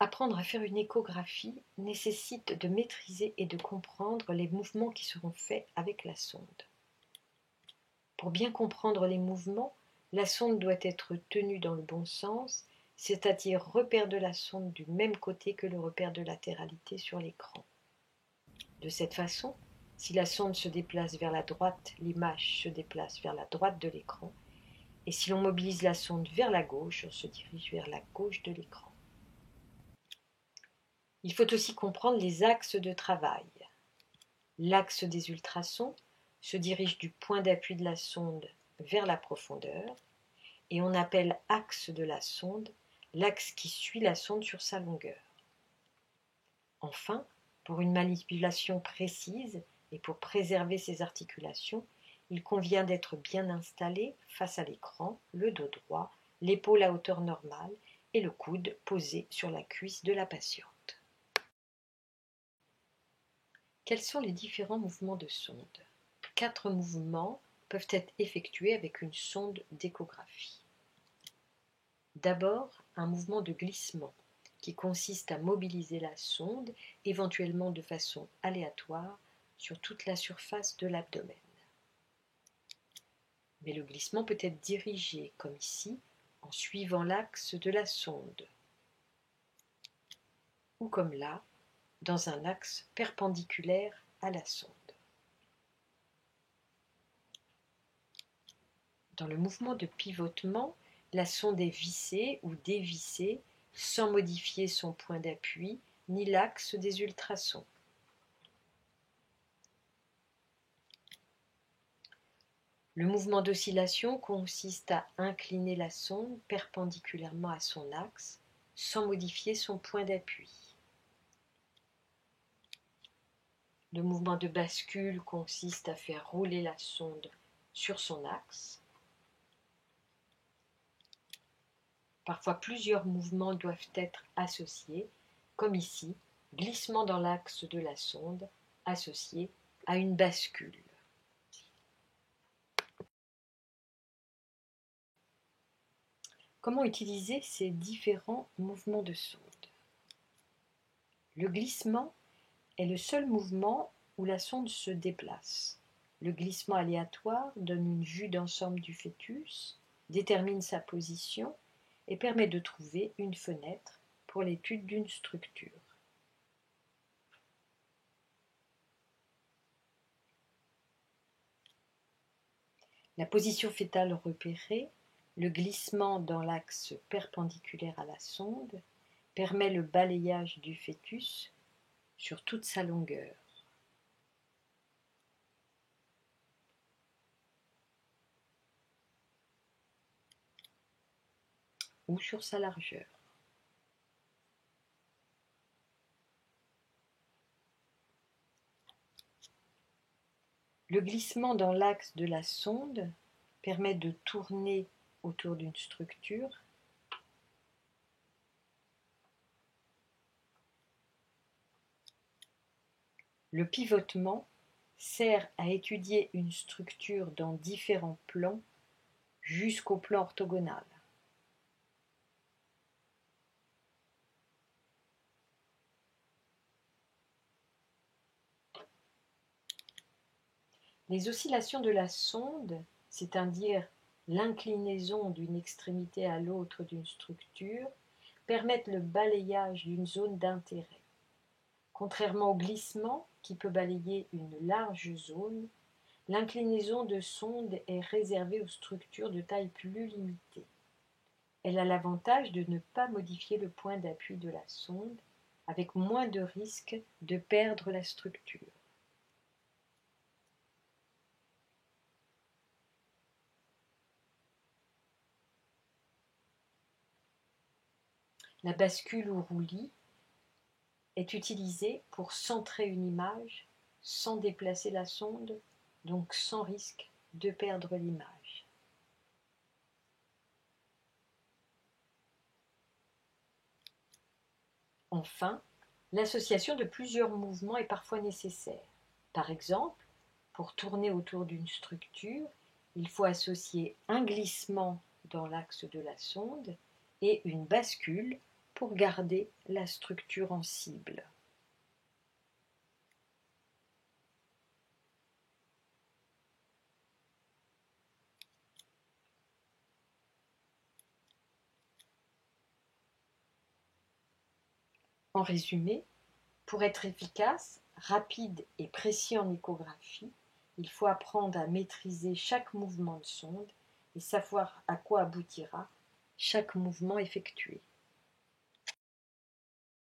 Apprendre à faire une échographie nécessite de maîtriser et de comprendre les mouvements qui seront faits avec la sonde. Pour bien comprendre les mouvements, la sonde doit être tenue dans le bon sens, c'est-à-dire repère de la sonde du même côté que le repère de latéralité sur l'écran. De cette façon, si la sonde se déplace vers la droite, l'image se déplace vers la droite de l'écran, et si l'on mobilise la sonde vers la gauche, on se dirige vers la gauche de l'écran. Il faut aussi comprendre les axes de travail. L'axe des ultrasons se dirige du point d'appui de la sonde vers la profondeur, et on appelle axe de la sonde l'axe qui suit la sonde sur sa longueur. Enfin, pour une manipulation précise et pour préserver ses articulations, il convient d'être bien installé face à l'écran, le dos droit, l'épaule à hauteur normale et le coude posé sur la cuisse de la patiente. Quels sont les différents mouvements de sonde ? 4 mouvements peuvent être effectués avec une sonde d'échographie. D'abord, un mouvement de glissement qui consiste à mobiliser la sonde, éventuellement de façon aléatoire, sur toute la surface de l'abdomen. Mais le glissement peut être dirigé, comme ici, en suivant l'axe de la sonde, ou comme là, dans un axe perpendiculaire à la sonde. Dans le mouvement de pivotement, la sonde est vissée ou dévissée sans modifier son point d'appui ni l'axe des ultrasons. Le mouvement d'oscillation consiste à incliner la sonde perpendiculairement à son axe sans modifier son point d'appui. Le mouvement de bascule consiste à faire rouler la sonde sur son axe. Parfois, plusieurs mouvements doivent être associés, comme ici, glissement dans l'axe de la sonde associé à une bascule. Comment utiliser ces différents mouvements de sonde ? Le glissement est le seul mouvement où la sonde se déplace. Le glissement aléatoire donne une vue d'ensemble du fœtus, détermine sa position et permet de trouver une fenêtre pour l'étude d'une structure. La position fœtale repérée, le glissement dans l'axe perpendiculaire à la sonde, permet le balayage du fœtus sur toute sa longueur. Ou sur sa largeur. Le glissement dans l'axe de la sonde permet de tourner autour d'une structure. Le pivotement sert à étudier une structure dans différents plans jusqu'au plan orthogonal. Les oscillations de la sonde, c'est-à-dire l'inclinaison d'une extrémité à l'autre d'une structure, permettent le balayage d'une zone d'intérêt. Contrairement au glissement, qui peut balayer une large zone, l'inclinaison de sonde est réservée aux structures de taille plus limitée. Elle a l'avantage de ne pas modifier le point d'appui de la sonde, avec moins de risque de perdre la structure. La bascule ou roulis est utilisée pour centrer une image sans déplacer la sonde, donc sans risque de perdre l'image. Enfin, l'association de plusieurs mouvements est parfois nécessaire. Par exemple, pour tourner autour d'une structure, il faut associer un glissement dans l'axe de la sonde et une bascule pour garder la structure en cible. En résumé, pour être efficace, rapide et précis en échographie, il faut apprendre à maîtriser chaque mouvement de sonde et savoir à quoi aboutira chaque mouvement effectué.